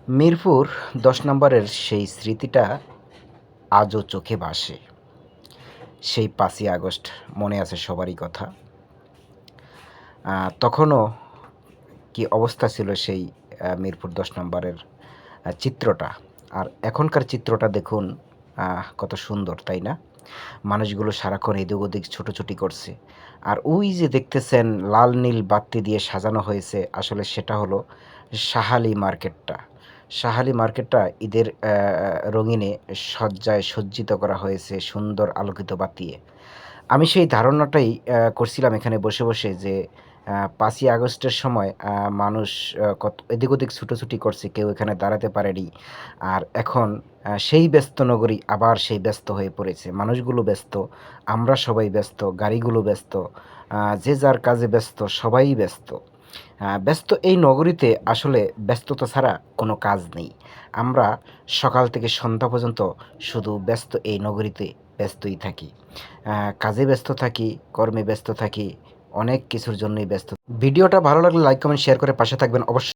মিরপুর ১০ নম্বরের সেই স্মৃতিটা আজও চোখে ভাসে। সেই ৫ই আগস্ট মনে আছে সবারই কথা। তখনও কি অবস্থা ছিল সেই মিরপুর ১০ নম্বরের চিত্রটা। আর এখনকার চিত্রটা দেখুন কত সুন্দর, তাই না? মানুষগুলো সারাক্ষণ এদিক ওদিক ছুটোছুটি করছে। আর ওই যে দেখতেছেন লাল নীল বাতি দিয়ে সাজানো হয়েছে, আসলে সেটা হলো শাহালি মার্কেটটা। শাহালি মার্কেটটা ঈদের রঙিনে সজ্জায় সজ্জিত করা হয়েছে সুন্দর আলোকিত বাতিয়ে। আমি সেই ধারণাটাই করছিলাম এখানে বসে, বসে যে ৫ই আগস্টের সময় মানুষ কত এদিক ওদিক ছুটোছুটি করছে, কেউ এখানে দাঁড়াতে পারেনি। আর এখন সেই ব্যস্ত নগরী আবার সেই ব্যস্ত হয়ে পড়েছে। মানুষগুলো ব্যস্ত, আমরা সবাই ব্যস্ত, গাড়িগুলো ব্যস্ত, যে যার কাজে ব্যস্ত, সবাই ব্যস্ত। ব্যস্ত এই নগরীতে আসলে ব্যস্ততা ছাড়া কোনো কাজ নেই। আমরা সকাল থেকে সন্ধ্যা পর্যন্ত শুধু ব্যস্ত এই নগরীতে ব্যস্তই থাকি। কাজে ব্যস্ত থাকি, কর্মে ব্যস্ত থাকি, অনেক কিছুর জন্যই ব্যস্ত। ভিডিওটা ভালো লাগলে লাইক, কমেন্ট, শেয়ার করে পাশে থাকবেন অবশ্যই।